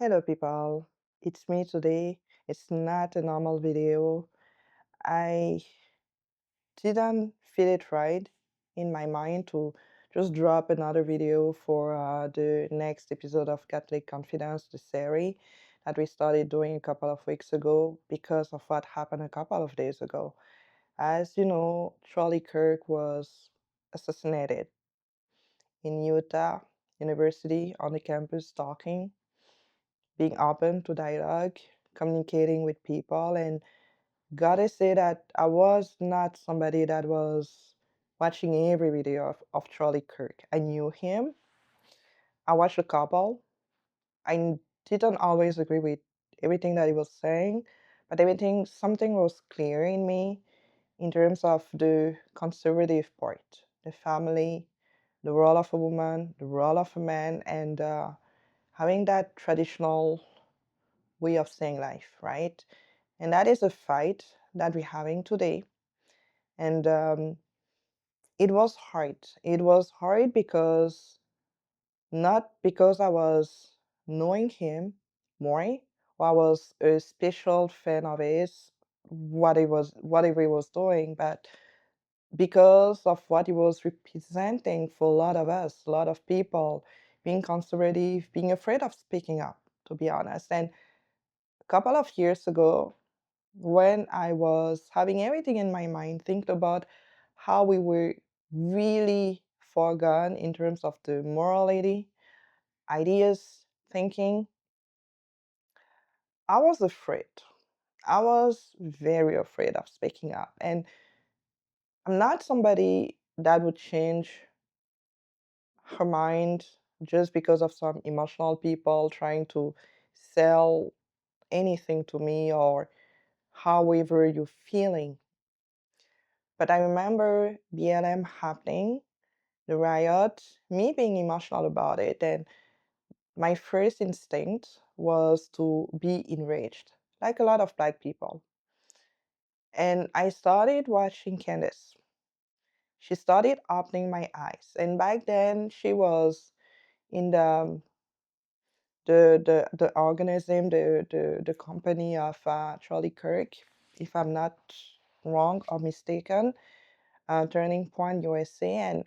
Hello people, it's me today. It's not a normal video. I didn't feel it right in my mind to just drop another video for the next episode of Catholic Confidence, the series that we started doing a couple of weeks ago because of what happened a couple of days ago. As you know, Charlie Kirk was assassinated in Utah University on the campus talking, being open to dialogue, communicating with people. And gotta say that I was not somebody that was watching every video of Charlie Kirk. I knew him. I watched a couple. Didn't always agree with everything that he was saying, but something was clear in me in terms of the conservative part, the family, the role of a woman, the role of a man, and having that traditional way of seeing life, right? And that is a fight that we're having today. And it was hard. It was hard because not because I was knowing him more, or I was a special fan of his, whatever he was doing, but because of what he was representing for a lot of us, a lot of people, being conservative, being afraid of speaking up, to be honest. And a couple of years ago, when I was having everything in my mind, thinking about how we were really far gone in terms of the morality, ideas, thinking, I was afraid. I was very afraid of speaking up. And I'm not somebody that would change her mind just because of some emotional people trying to sell anything to me or however you're feeling. But I remember BLM happening, the riot, me being emotional about it, and my first instinct was to be enraged, like a lot of Black people. And I started watching Candace. She started opening my eyes. And back then, she was in the organism, the company of Charlie Kirk, if I'm not wrong or mistaken, Turning Point USA, and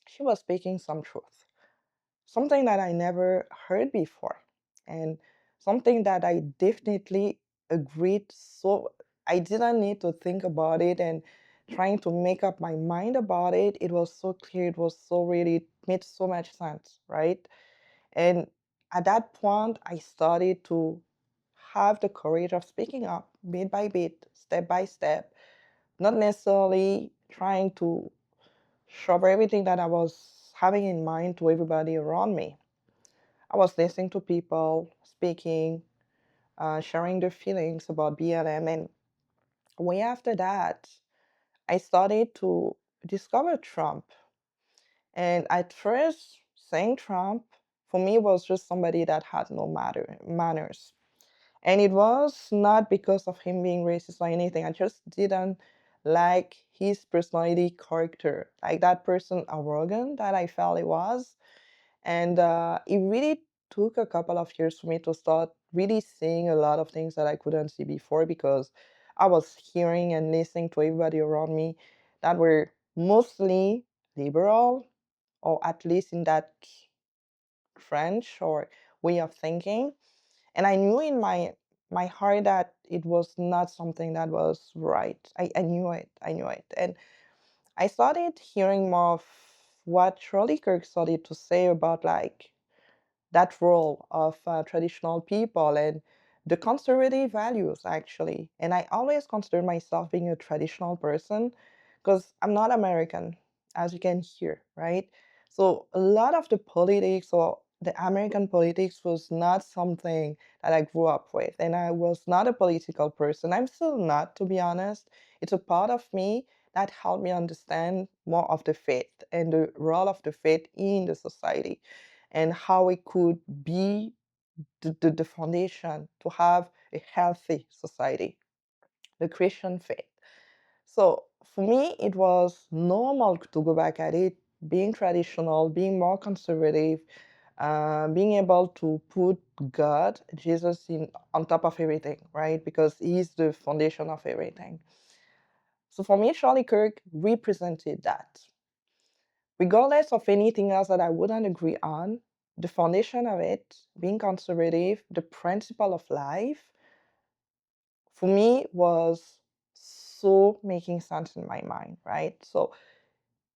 she was speaking some truth, something that I never heard before, and something that I definitely agreed. So I didn't need to think about it and trying to make up my mind about it. It was so clear, it was so really, it made so much sense, right? And at that point, I started to have the courage of speaking up bit by bit, step by step, not necessarily trying to shove everything that I was having in mind to everybody around me. I was listening to people speaking, sharing their feelings about BLM, and way after that, I started to discover Trump. And at first, saying Trump for me was just somebody that had no manners. And it was not because of him being racist or anything. I just didn't like his personality character, like that person arrogant that I felt it was. And it really took a couple of years for me to start really seeing a lot of things that I couldn't see before because I was hearing and listening to everybody around me that were mostly liberal, or at least in that French or way of thinking. And I knew in my heart that it was not something that was right. I knew it. I knew it. And I started hearing more of what Charlie Kirk started to say about like that role of traditional people and the conservative values actually. And I always consider myself being a traditional person because I'm not American, as you can hear, right? So a lot of the politics or the American politics was not something that I grew up with. And I was not a political person. I'm still not, to be honest. It's a part of me that helped me understand more of the faith and the role of the faith in the society and how it could be the foundation to have a healthy society, the Christian faith. So for me, it was normal to go back at it, being traditional, being more conservative, being able to put God, Jesus, in on top of everything, right? Because He's the foundation of everything. So for me, Charlie Kirk represented that. Regardless of anything else that I wouldn't agree on, the foundation of it, being conservative, the principle of life, for me was so making sense in my mind, right? So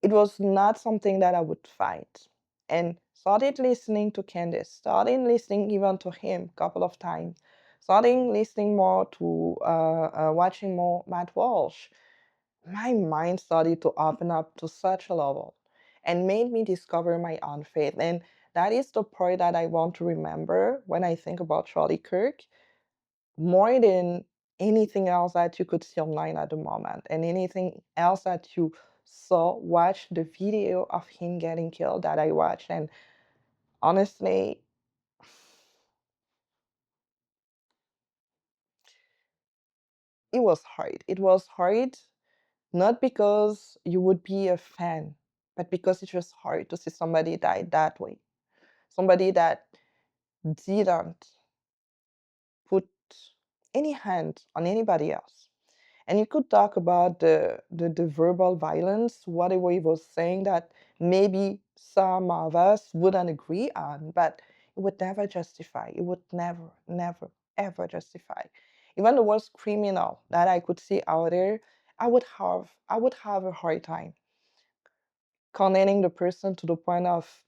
it was not something that I would fight. And started listening to Candace, started listening even to him a couple of times, started listening more to watching more Matt Walsh. My mind started to open up to such a level and made me discover my own faith. And that is the part that I want to remember when I think about Charlie Kirk, more than anything else that you could see online at the moment and anything else that you saw, watch the video of him getting killed that I watched. And honestly, it was hard. It was hard not because you would be a fan, but because it's just hard to see somebody die that way. Somebody that didn't put any hand on anybody else. And you could talk about the verbal violence, whatever he was saying that maybe some of us wouldn't agree on, but it would never justify. It would never, never, ever justify. Even the worst criminal that I could see out there, I would have a hard time condemning the person to the point of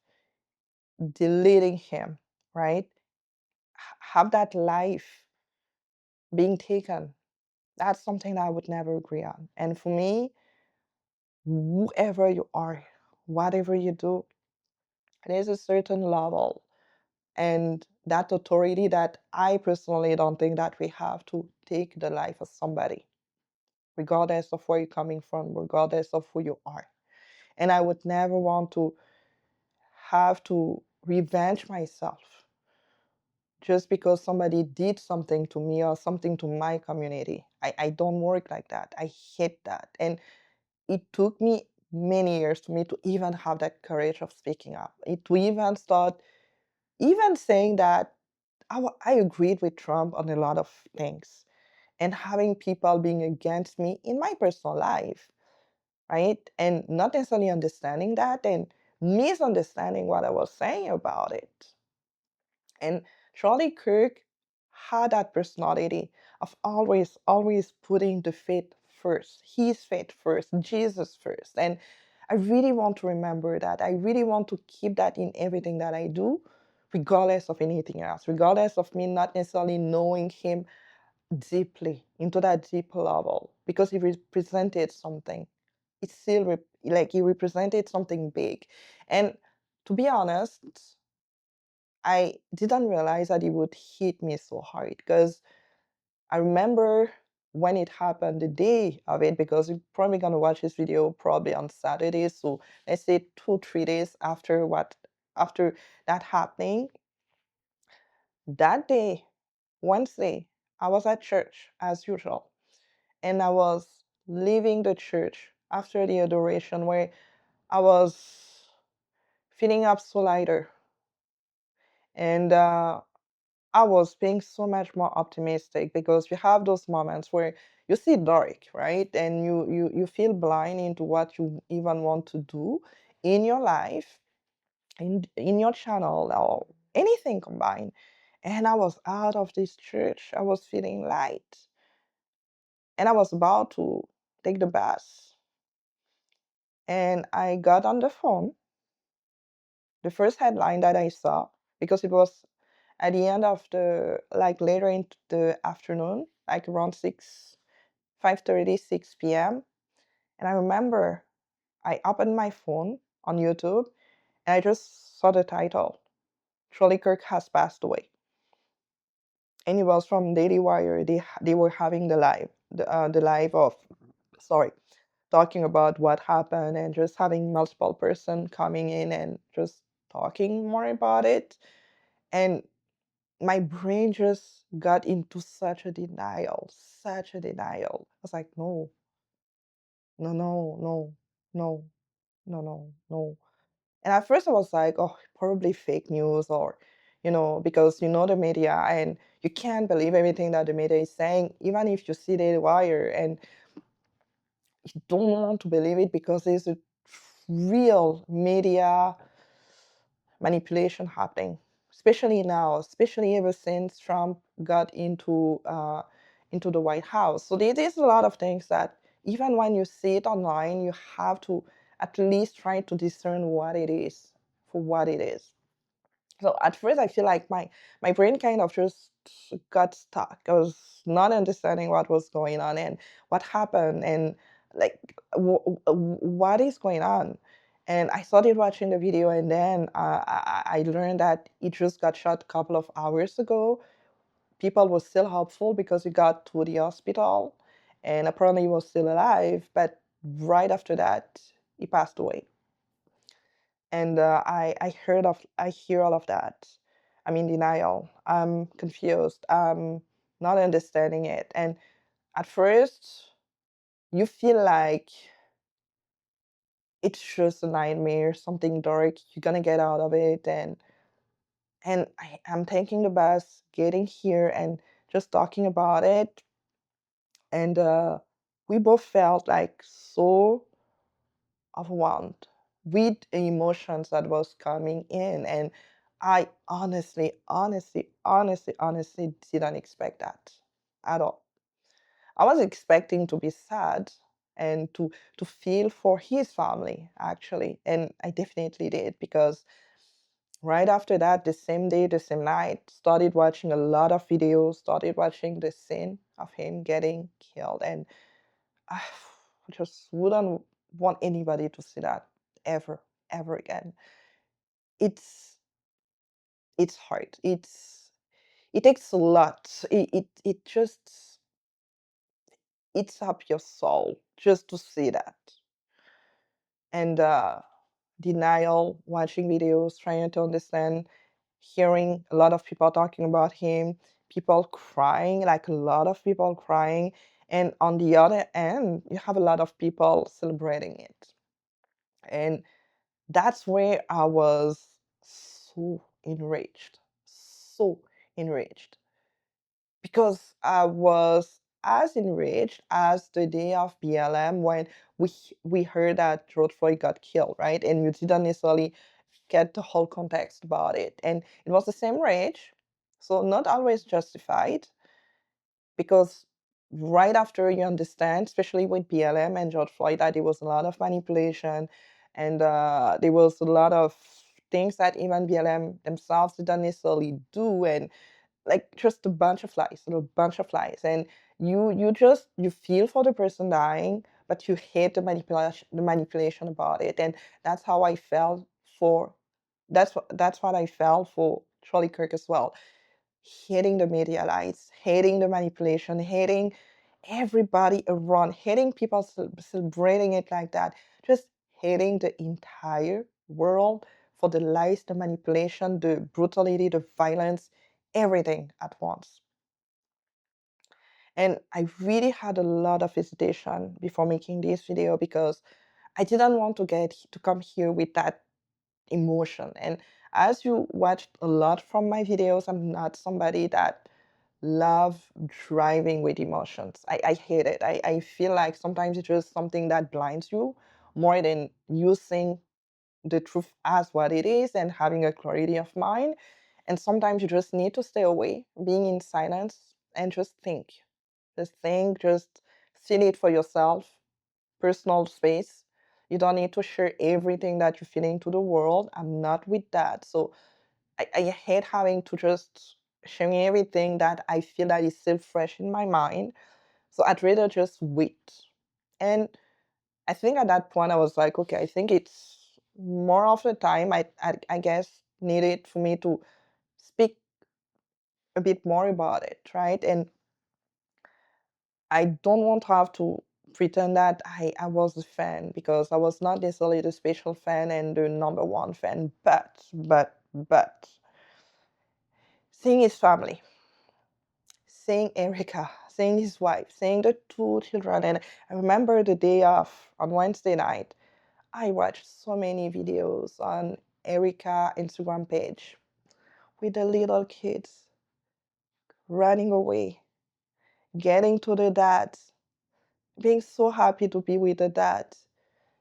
deleting him, right? Have that life being taken. That's something that I would never agree on. And for me, whoever you are, whatever you do, there's a certain level and that authority that I personally don't think that we have to take the life of somebody, regardless of where you're coming from, regardless of who you are. And I would never want to have to revenge myself just because somebody did something to me or something to my community. I don't work like that. I hate that. And it took me many years for me to even have that courage of speaking up. It to even start even saying that I agreed with Trump on a lot of things and having people being against me in my personal life, right? And not necessarily understanding that and misunderstanding what I was saying about it. And Charlie Kirk had that personality of always, always putting the faith first, his faith first, Jesus first. And I really want to remember that. I really want to keep that in everything that I do, regardless of anything else, regardless of me not necessarily knowing him deeply, into that deep level, because he represented something. It's still like he represented something big. And to be honest, I didn't realize that it would hit me so hard because I remember when it happened, the day of it, because you're probably gonna watch this video probably on Saturday. So let's say 2, 3 days after that happening. That day, Wednesday, I was at church as usual, and I was leaving the church after the adoration where I was feeling up so lighter, and I was being so much more optimistic because you have those moments where you see dark, right? And you feel blind into what you even want to do in your life, in your channel or anything combined. And I was out of this church. I was feeling light. And I was about to take the bus. And I got on the phone, the first headline that I saw, because it was at the end of the, like later into the afternoon, like around 5:30, 6 p.m. And I remember I opened my phone on YouTube and I just saw the title, Charlie Kirk has passed away. And it was from Daily Wire. They were having the live of, sorry, talking about what happened and just having multiple person coming in and just talking more about it. And my brain just got into such a denial, such a denial. I was like, no, no, no, no, no, no, no, no. And at first I was like, oh, probably fake news, or, because the media, and you can't believe everything that the media is saying, even if you see the wire, and you don't want to believe it because there's a real media manipulation happening, especially now, especially ever since Trump got into the White House. So there's a lot of things that even when you see it online, you have to at least try to discern what it is for what it is. So at first, I feel like my brain kind of just got stuck. I was not understanding what was going on and what happened, and like what is going on. And I started watching the video, and then I learned that it just got shot a couple of hours ago. People were still hopeful because he got to the hospital, and apparently he was still alive. But right after that, he passed away. And I hear all of that. I'm in denial. I'm confused. I'm not understanding it. And at first, you feel like it's just a nightmare, something dark. You're gonna get out of it, and I'm taking the bus, getting here, and just talking about it. And we both felt like so overwhelmed with the emotions that was coming in, and I honestly didn't expect that at all. I was expecting to be sad and to feel for his family, actually, and I definitely did, because right after that, the same day, the same night, started watching a lot of videos, started watching the scene of him getting killed, and I just wouldn't want anybody to see that ever, ever again. It's it's hard. It takes a lot. It just eats up your soul just to see that. And denial, watching videos, trying to understand, hearing a lot of people talking about him, people crying, like a lot of people crying. And on the other end, you have a lot of people celebrating it. And that's where I was so enraged, so enraged, because I was as enraged as the day of BLM when we heard that George Floyd got killed, right? And you didn't necessarily get the whole context about it, and it was the same rage, so not always justified, because right after you understand, especially with BLM and George Floyd, that there was a lot of manipulation, and there was a lot of things that even BLM themselves didn't necessarily do, and like just a bunch of lies, a bunch of lies, and you feel for the person dying, but you hate the manipulation about it, and that's how I felt for that's what I felt for Charlie Kirk as well, hating the media lies, hating the manipulation, hating everybody around, hating people celebrating it like that, just hating the entire world for the lies, the manipulation, the brutality, the violence, everything at once. And I really had a lot of hesitation before making this video because I didn't want to come here with that emotion. And as you watched a lot from my videos, I'm not somebody that love driving with emotions. I hate it. I feel like sometimes it's just something that blinds you more than you seeing the truth as what it is and having a clarity of mind. And sometimes you just need to stay away, being in silence, and just think. Just think, just feel it for yourself, personal space. You don't need to share everything that you're feeling to the world. I'm not with that. So I hate having to just sharing everything that I feel that is still fresh in my mind. So I'd rather just wait. And I think at that point I was like, okay, I think it's more of the time I guess needed for me to speak a bit more about it, right? And I don't want to have to pretend that I was a fan, because I was not necessarily the special fan and the number one fan, but seeing his family, seeing Erica, seeing his wife, seeing the two children, and I remember the day off on Wednesday night, I watched so many videos on Erica Instagram page with the little kids running away, getting to the dad, being so happy to be with the dad,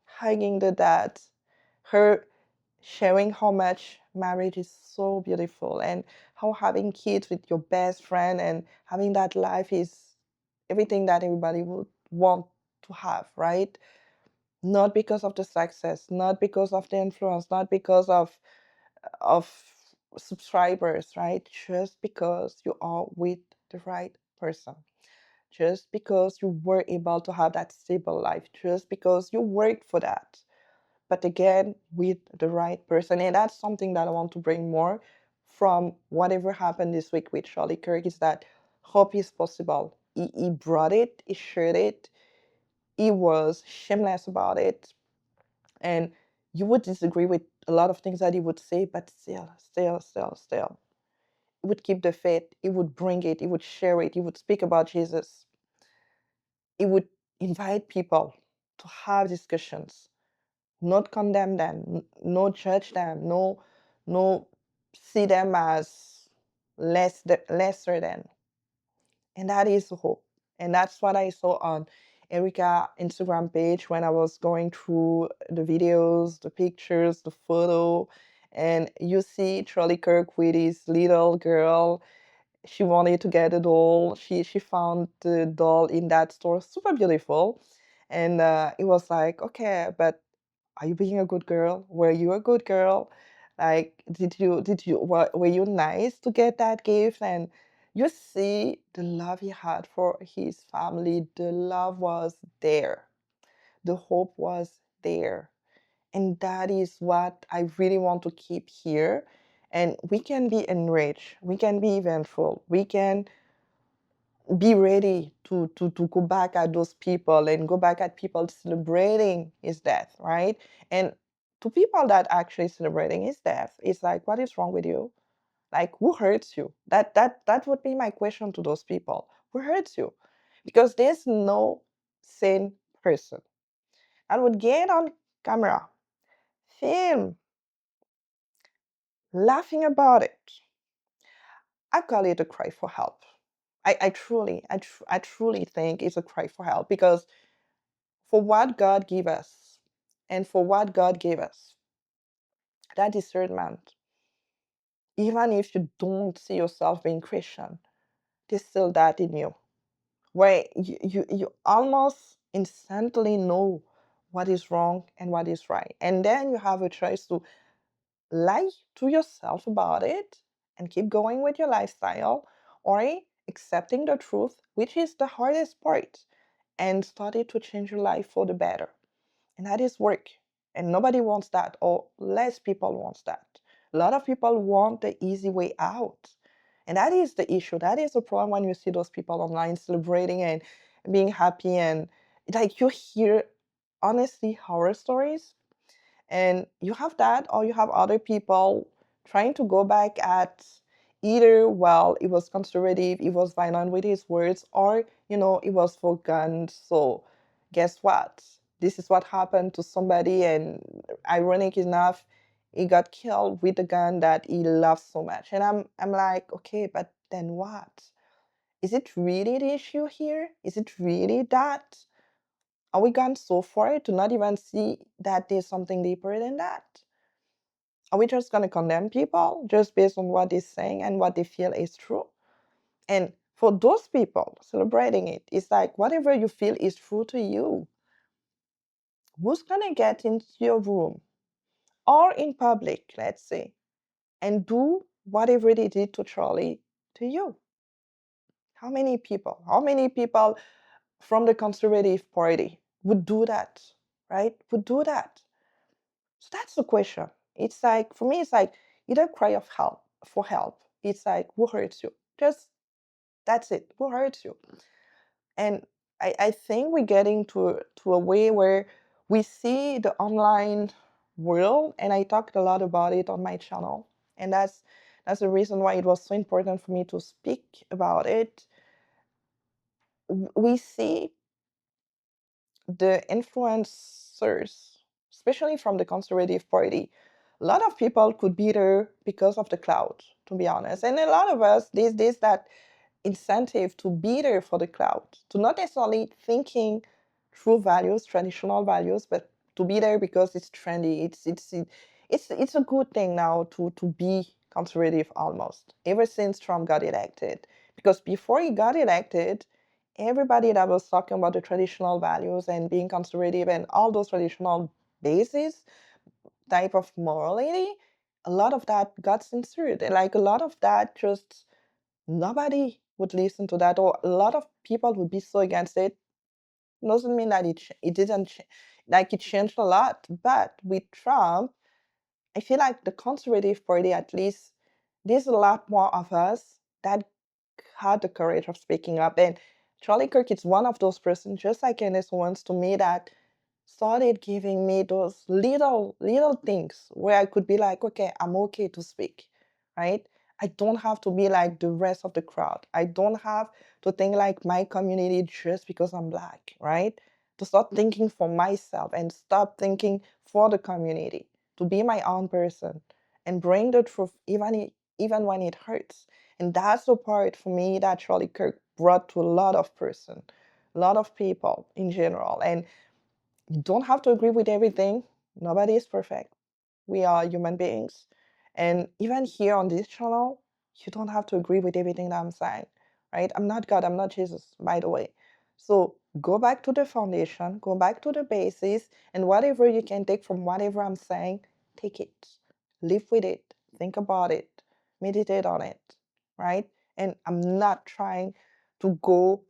hugging the dad, her sharing how much marriage is so beautiful and how having kids with your best friend and having that life is everything that everybody would want to have, right? Not because of the success, not because of the influence, not because of subscribers, right? Just because you are with the right person. Just because you were able to have that stable life, just because you worked for that. But again, with the right person. And that's something that I want to bring more from whatever happened this week with Charlie Kirk is that hope is possible. He brought it, he shared it, he was shameless about it. And you would disagree with a lot of things that he would say, but still. He would keep the faith, he would bring it, he would share it, he would speak about Jesus. He would invite people to have discussions, not condemn them, no judge them, no see them as lesser than. And that is hope. And that's what I saw on Erica Instagram page when I was going through the videos, the pictures, the photo. And you see Charlie Kirk with his little girl. She wanted to get a doll. She found the doll in that store, super beautiful. And it was like, okay, but are you being a good girl? Were you a good girl? Like, were you nice to get that gift? And you see the love he had for his family. The love was there. The hope was there. And that is what I really want to keep here. And we can be enriched. We can be eventful. We can be ready to go back at those people and go back at people celebrating his death, right? And to people that actually celebrating his death, it's like, what is wrong with you? Like, who hurts you? That would be my question to those people. Who hurts you? Because there's no sane person that would get on camera, film, laughing about it. I call it a cry for help. I truly think it's a cry for help because for what God gave us and for what God gave us, that discernment, even if you don't see yourself being Christian, there's still that in you, where you almost instantly know what is wrong and what is right. And then you have a choice to lie to yourself about it and keep going with your lifestyle, or accepting the truth, which is the hardest part, and started to change your life for the better. And that is work. And nobody wants that, or less people wants that. A lot of people want the easy way out. And that is the issue. That is the problem when you see those people online celebrating and being happy. And like you hear, honestly, horror stories and you have that, or you have other people trying to go back at either, well, it was conservative, it was violent with his words, or, it was for guns. So, guess what? This is what happened to somebody, and ironic enough, he got killed with a gun that he loves so much. And I'm like, okay, but then what? Is it really the issue here? Is it really that? Are we gone so far to not even see that there's something deeper than that? Are we just going to condemn people just based on what they're saying and what they feel is true? And for those people celebrating it, it's like whatever you feel is true to you. Who's going to get into your room or in public, let's say, and do whatever they did to Charlie to you? How many people? How many people from the conservative party would do that, right? Would do that. So that's the question. It's like, for me, it's like, you don't cry of help for help. It's like, who hurts you? Just, that's it. Who hurts you? And I think we're getting to a way where we see the online world, and I talked a lot about it on my channel. And that's the reason why it was so important for me to speak about it. We see the influencers especially from the conservative party. A lot of people could be there because of the cloud, to be honest. And a lot of us, there's that incentive to be there for the cloud, to not necessarily thinking true values, traditional values, but to be there because it's trendy. It's a good thing now to be conservative almost ever since Trump got elected. Because before he got elected, everybody that was talking about the traditional values and being conservative and all those traditional bases type of morality, a lot of that got censored. Like a lot of that just nobody would listen to that, or a lot of people would be so against it. Doesn't mean that it didn't like it changed a lot, but with Trump, I feel like the conservative party, at least, there's a lot more of us that had the courage of speaking up. And Charlie Kirk is one of those persons, just like Ernest wants to me, that started giving me those little things where I could be like, okay, I'm okay to speak, right? I don't have to be like the rest of the crowd. I don't have to think like my community just because I'm black, right? To start thinking for myself and stop thinking for the community, to be my own person and bring the truth even when it hurts. And that's the part for me that Charlie Kirk brought to a lot of person, a lot of people in general. And you don't have to agree with everything. Nobody is perfect. We are human beings. And even here on this channel, you don't have to agree with everything that I'm saying, right? I'm not God, I'm not Jesus, by the way. So go back to the foundation, go back to the basis, and whatever you can take from whatever I'm saying, take it. Live with it. Think about it. Meditate on it, right? And I'm not trying to go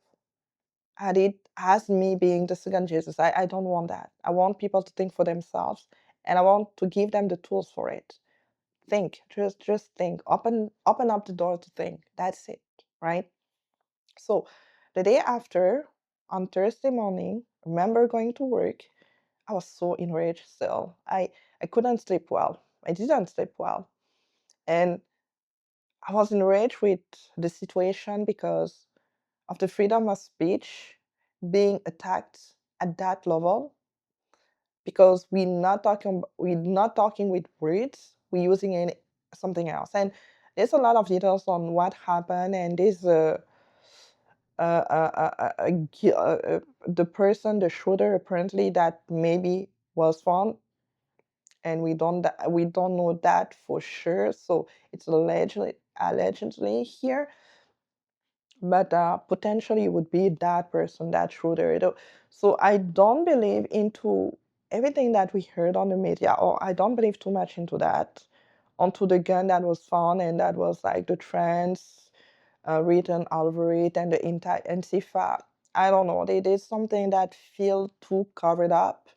at it as me being the second Jesus. I don't want that. I want people to think for themselves, and I want to give them the tools for it. Think, just think. Open up the door to think. That's it, right? So the day after, on Thursday morning, remember going to work, I was so enraged still. I couldn't sleep well. I didn't sleep well. And I was enraged with the situation because of the freedom of speech being attacked at that level, because we're not talking with words, we're using something else. And there's a lot of details on what happened, and there's the person, the shooter, apparently, that maybe was found, and we don't know that for sure, so it's allegedly here, but potentially it would be that person, that shooter. So I don't believe into everything that we heard on the media, or I don't believe too much into that, onto the gun that was found, and that was like the trans written over it, and the anti-Antifa. I don't know. They did something that feel too covered up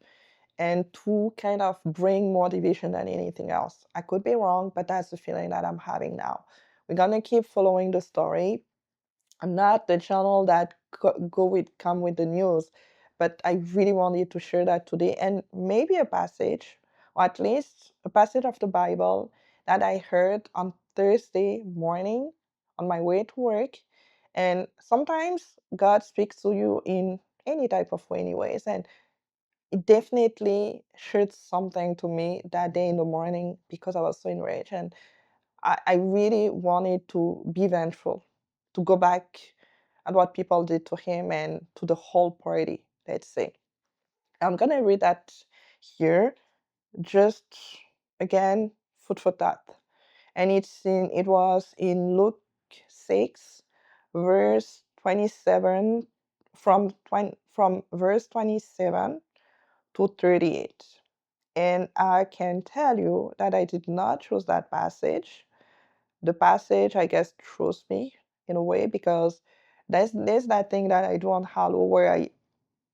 and to kind of bring more division than anything else. I could be wrong, but that's the feeling that I'm having now. We're gonna keep following the story. I'm not the channel that come with the news, but I really wanted to share that today, and maybe a passage, or at least a passage of the Bible that I heard on Thursday morning on my way to work. And sometimes God speaks to you in any type of way, anyways, and it definitely shared something to me that day in the morning because I was so enraged, and I really wanted to be vengeful, to go back at what people did to him and to the whole party, let's say. I'm gonna read that here, just again, food for thought. And it was in Luke 6, verse 27, from verse 27 to 38. And I can tell you that I did not choose that passage. The passage, I guess, chose me in a way, because there's that thing that I do on Halo, where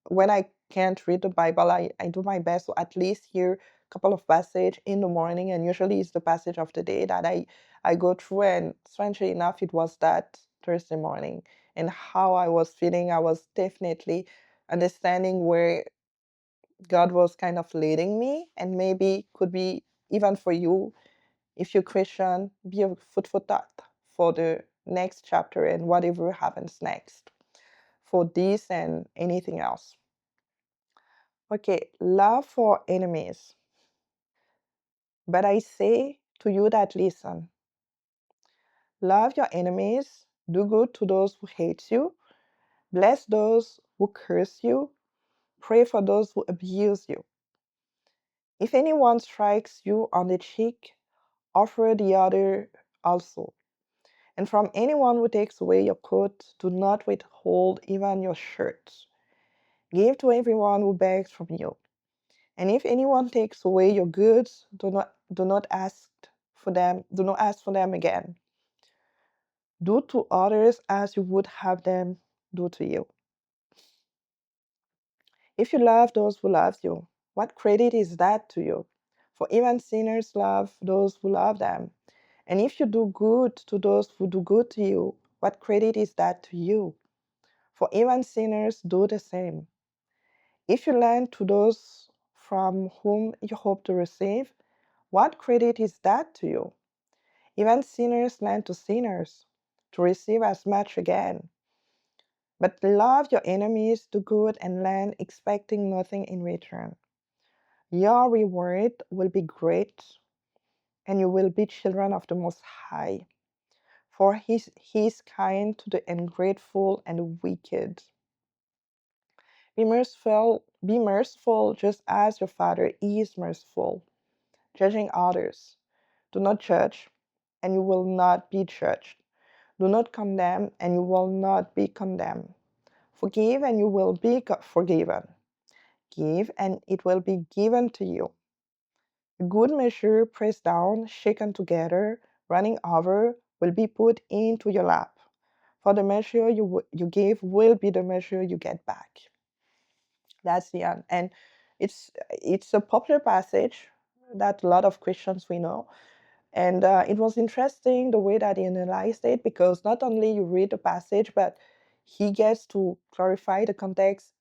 when I can't read the Bible, I do my best to at least hear a couple of passages in the morning, and usually it's the passage of the day that I go through. And strangely enough, it was that Thursday morning, and how I was feeling. I was definitely understanding where God was kind of leading me, and maybe could be even for you, if you're Christian, be a food for thought for the next chapter and whatever happens next, for this and anything else. Okay, love for enemies. But I say to you that listen, love your enemies, do good to those who hate you, bless those who curse you, pray for those who abuse you. If anyone strikes you on the cheek, offer the other also. And from anyone who takes away your coat, do not withhold even your shirt. Give to everyone who begs from you. And if anyone takes away your goods, do not ask for them again. Do to others as you would have them do to you. If you love those who love you, what credit is that to you? For even sinners love those who love them. And if you do good to those who do good to you, what credit is that to you? For even sinners do the same. If you lend to those from whom you hope to receive, what credit is that to you? Even sinners lend to sinners to receive as much again. But love your enemies, do good, and lend, expecting nothing in return. Your reward will be great, and you will be children of the Most High. For he is kind to the ungrateful and the wicked. Be merciful just as your Father is merciful. Judging others. Do not judge, and you will not be judged. Do not condemn, and you will not be condemned. Forgive, and you will be forgiven. Give, and it will be given to you. A good measure, pressed down, shaken together, running over, will be put into your lap. For the measure you give will be the measure you get back. That's the end. And it's a popular passage that a lot of Christians we know. And it was interesting the way that he analyzed it, because not only you read the passage, but he gets to clarify the context,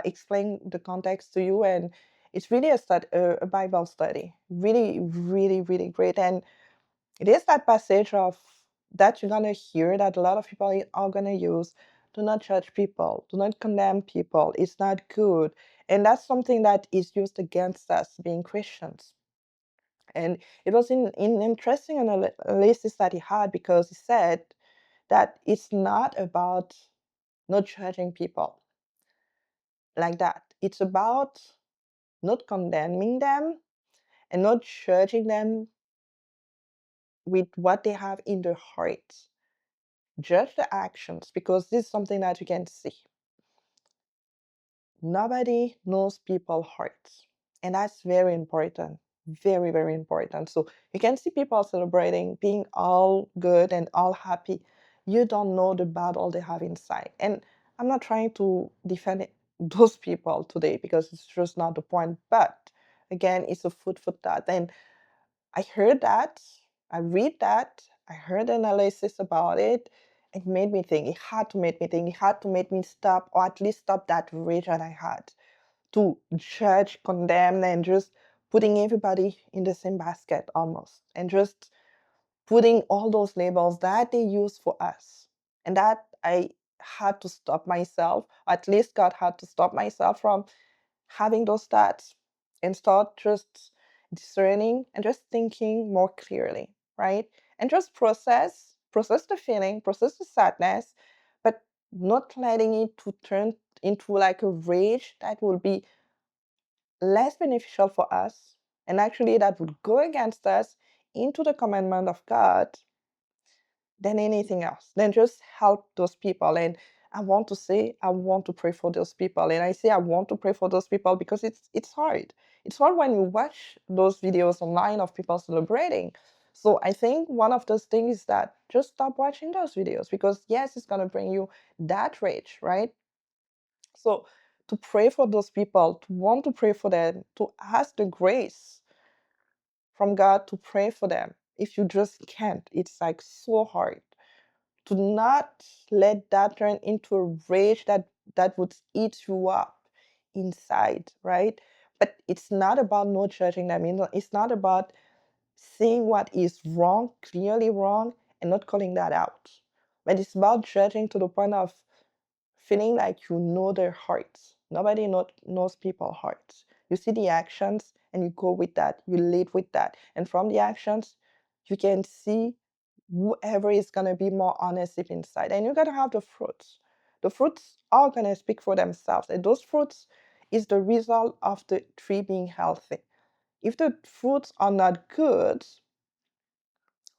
explain the context to you, and it's really a Bible study. Really, really, really great. And it is that passage of that you're gonna hear that a lot of people are gonna use. Do not judge people. Do not condemn people. It's not good. And that's something that is used against us being Christians. And it was in interesting analysis that he had, because he said that it's not about not judging people like that. It's about not condemning them and not judging them with what they have in their hearts. Judge the actions, because this is something that you can see. Nobody knows people's hearts. And that's very important. Very, very important. So you can see people celebrating, being all good and all happy. You don't know the battle they have inside. And I'm not trying to defend those people today, because it's just not the point. But again, it's a food for thought. And I heard that, I read that, I heard analysis about it. It made me think. It had to make me think. It had to make me stop, or at least stop that rage that I had to judge, condemn, and just putting everybody in the same basket almost, and just putting all those labels that they use for us. And that I had to stop myself, at least God had to stop myself from having those thoughts, and start just discerning and just thinking more clearly, right? And just process the feeling, process the sadness, but not letting it to turn into like a rage that will be less beneficial for us, and actually that would go against us into the commandment of God than anything else, than just help those people. And I want to say, I want to pray for those people. And I say I want to pray for those people because it's hard. It's hard when you watch those videos online of people celebrating. So I think one of those things is that just stop watching those videos, because yes, it's gonna bring you that rage, right? So to pray for those people, to want to pray for them, to ask the grace from God to pray for them. If you just can't, it's like so hard to not let that turn into a rage that would eat you up inside, right? But it's not about not judging them. It's not about seeing what is wrong, clearly wrong, and not calling that out. But it's about judging to the point of feeling like you know their hearts, Nobody knows people's hearts. You see the actions and you go with that. You lead with that. And from the actions, you can see whoever is going to be more honest deep inside. And you're going to have the fruits. The fruits are going to speak for themselves. And those fruits is the result of the tree being healthy. If the fruits are not good,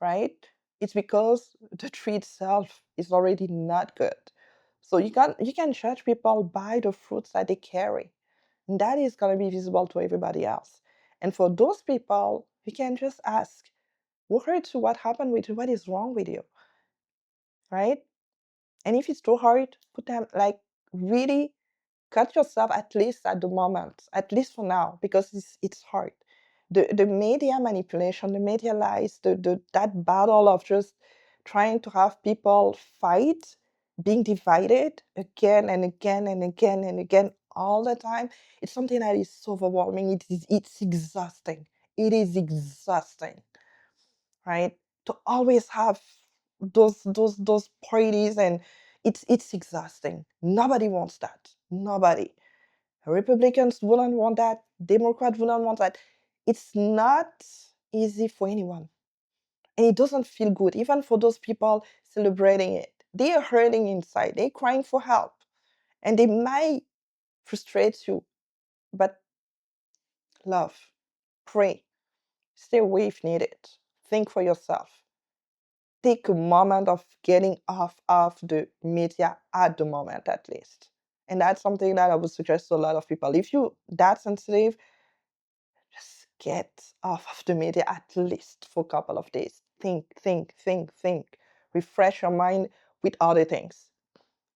right, it's because the tree itself is already not good. So you can judge people by the fruits that they carry. And that is going to be visible to everybody else. And for those people, you can just ask, what hurt you? What happened with you? What is wrong with you? Right? And if it's too hard, put them like really cut yourself at least at the moment, at least for now, because it's hard. The media manipulation, the media lies, that battle of just trying to have people fight, being divided again and again and again and again all the time, it's something that is so overwhelming. It's exhausting. It is exhausting, right? To always have those parties, and it's exhausting. Nobody wants that. Nobody. Republicans wouldn't want that. Democrats wouldn't want that. It's not easy for anyone. And it doesn't feel good, even for those people celebrating it. They are hurting inside. They're crying for help. And they might frustrate you, but love, pray, stay away if needed. Think for yourself. Take a moment of getting off of the media at the moment, at least. And that's something that I would suggest to a lot of people. If you're that sensitive, just get off of the media at least for a couple of days. Think, think, think, think. Refresh your mind with other things,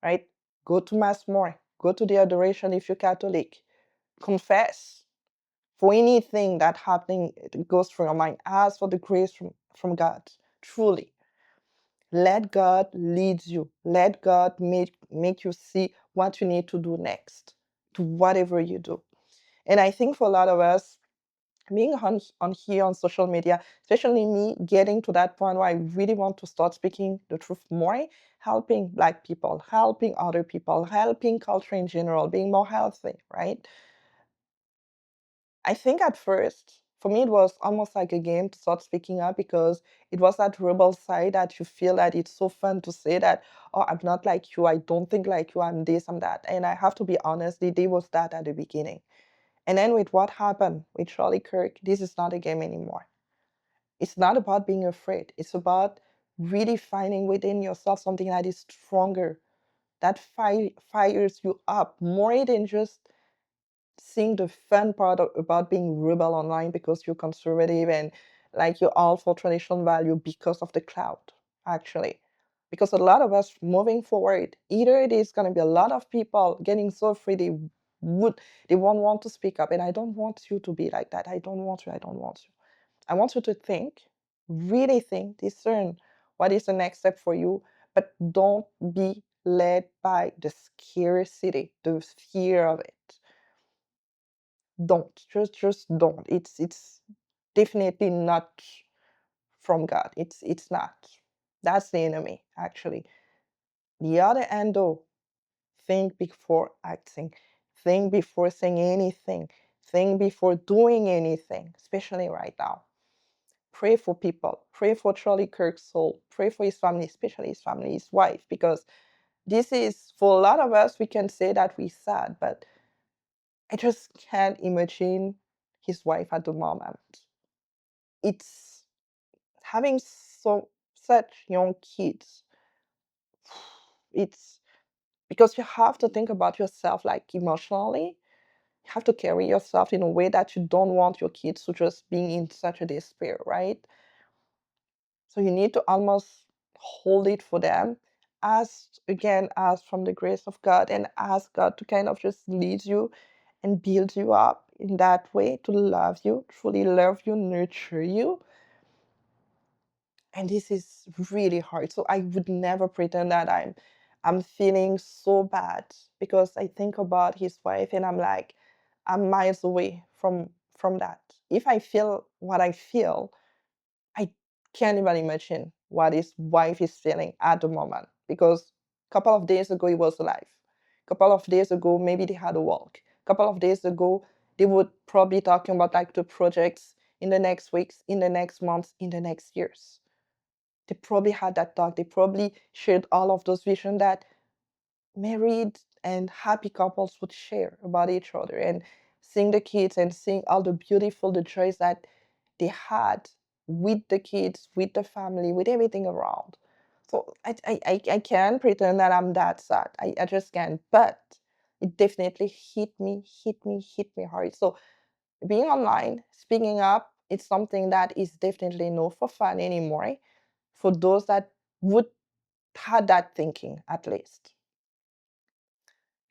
right? Go to Mass more. Go to the adoration if you're Catholic. Confess for anything that happening goes through your mind. Ask for the grace from God, truly. Let God lead you. Let God make you see what you need to do next to whatever you do. And I think for a lot of us, being on here on social media, especially me getting to that point where I really want to start speaking the truth more, helping Black people, helping other people, helping culture in general, being more healthy, right? I think at first, for me, it was almost like a game to start speaking up, because it was that rebel side that you feel that it's so fun to say that, oh, I'm not like you, I don't think like you, I'm this, I'm that. And I have to be honest, there was that at the beginning. And then with what happened with Charlie Kirk, this is not a game anymore. It's not about being afraid. It's about really finding within yourself something that is stronger, that fires you up more than just seeing the fun part about being rebel online because you're conservative and like you're all for traditional value because of the cloud, actually. Because a lot of us moving forward, either it is going to be a lot of people getting so free they won't want to speak up. And I don't want you to be like that. I don't want you. I don't want you. I want you to think, really think, discern what is the next step for you, but don't be led by the scarcity, the fear of it. Don't, just don't. It's definitely not from God. It's not. That's the enemy, actually. The other end, though, think before acting. Think before saying anything. Think before doing anything, especially right now. Pray for people. Pray for Charlie Kirk's soul. Pray for his family, especially his family, his wife, because this is, for a lot of us, we can say that we're sad, but I just can't imagine his wife at the moment. It's having such young kids. It's because you have to think about yourself, like emotionally. You have to carry yourself in a way that you don't want your kids to just be in such a despair, right? So you need to almost hold it for them. Ask from the grace of God, and ask God to kind of just lead you and build you up in that way, to love you, truly love you, nurture you. And this is really hard. So I would never pretend that I'm feeling so bad, because I think about his wife and I'm like, I'm miles away from that. If I feel what I feel, I can't even imagine what his wife is feeling at the moment, because a couple of days ago he was alive. Couple of days ago, maybe they had a walk. Couple of days ago, they would probably talking about like the projects in the next weeks, in the next months, in the next years. They probably had that talk. They probably shared all of those visions that married and happy couples would share about each other, and seeing the kids and seeing all the beautiful, the joys that they had with the kids, with the family, with everything around. So I can't pretend that I'm that sad. I just can't. But it definitely hit me hard. So being online, speaking up, it's something that is definitely not for fun anymore. For those that would had that thinking, at least.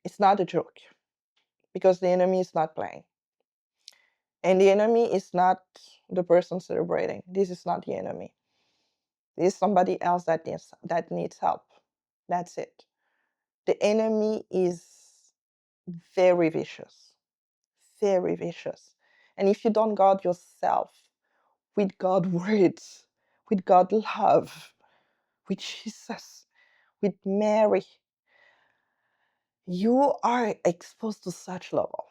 It's not a joke because the enemy is not playing. And the enemy is not the person celebrating. This is not the enemy. This is somebody else that needs help. That's it. The enemy is very vicious. Very vicious. And if you don't guard yourself with God's words, with God's love, with Jesus, with Mary, you are exposed to such level.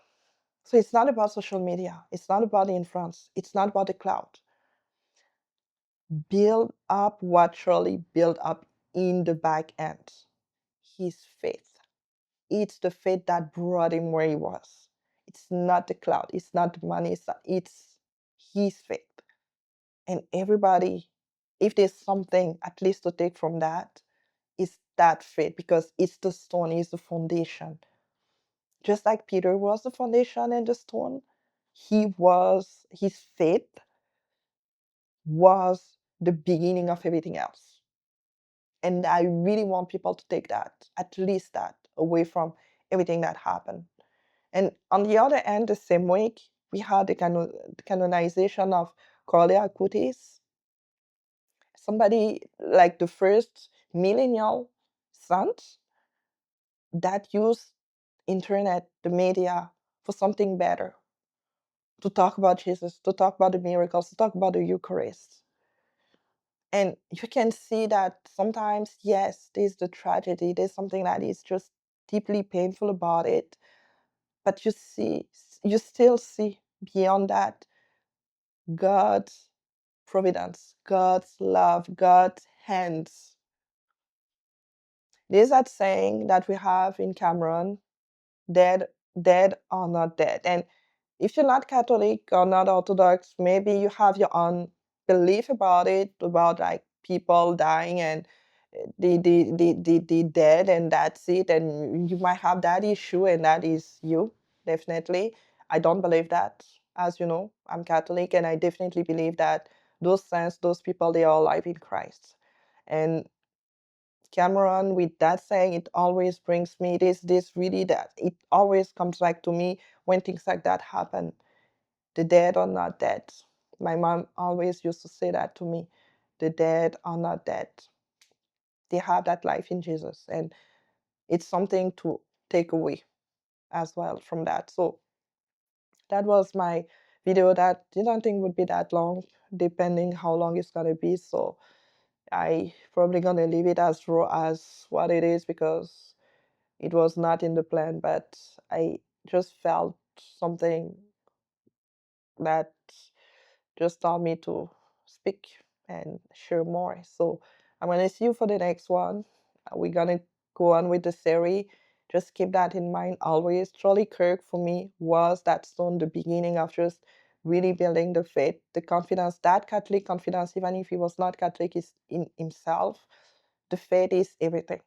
So it's not about social media. It's not about the influence. It's not about the cloud. Build up what Charlie built up in the back end. His faith. It's the faith that brought him where he was. It's not the cloud. It's not the money. It's his faith. And everybody, if there's something at least to take from that, is that faith, because it's the stone, it's the foundation. Just like Peter was the foundation and the stone, his faith was the beginning of everything else. And I really want people to take that, at least that, away from everything that happened. And on the other end, the same week, we had the canonization of Kohree, somebody like the first millennial saint that used internet, the media, for something better, to talk about Jesus, to talk about the miracles, to talk about the Eucharist. And you can see that sometimes, yes, there's the tragedy, there's something that is just deeply painful about it, but you still see beyond that God's providence, God's love, God's hands. There's that saying that we have in Cameroon, dead, dead or not dead. And if you're not Catholic or not Orthodox, maybe you have your own belief about it, about like people dying and the dead, and that's it. And you might have that issue, and that is you, definitely. I don't believe that. As you know, I'm Catholic, and I definitely believe that those saints, those people, they are alive in Christ. And Cameron, with that saying, it always brings me this really, that it always comes back to me when things like that happen. The dead are not dead. My mom always used to say that to me. The dead are not dead. They have that life in Jesus. And it's something to take away as well from that. So that was my video that I didn't think would be that long, depending how long it's gonna be. So I probably gonna leave it as raw as what it is, because it was not in the plan, but I just felt something that just told me to speak and share more. So I'm gonna see you for the next one. We're gonna go on with the series. Just keep that in mind always. Charlie Kirk for me was that stone, the beginning of just really building the faith, the confidence, that Catholic confidence, even if he was not Catholic, is in himself. The faith is everything,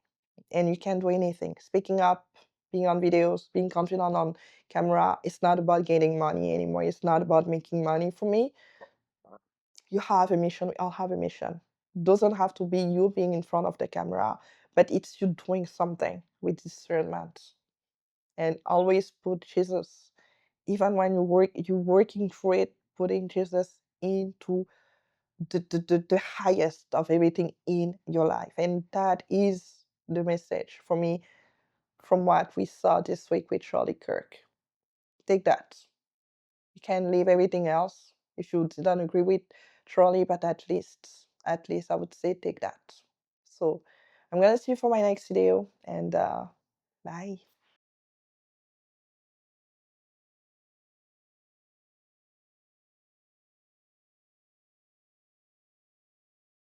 and you can do anything. Speaking up, being on videos, being confident on camera, it's not about getting money anymore. It's not about making money for me. You have a mission, we all have a mission. Doesn't have to be you being in front of the camera, but it's you doing something with discernment. And always put Jesus, even when you're working for it, putting Jesus into the highest of everything in your life. And that is the message for me from what we saw this week with Charlie Kirk. Take that. You can leave everything else if you didn't agree with Charlie, but at least I would say take that. So I'm gonna see you for my next video, and bye.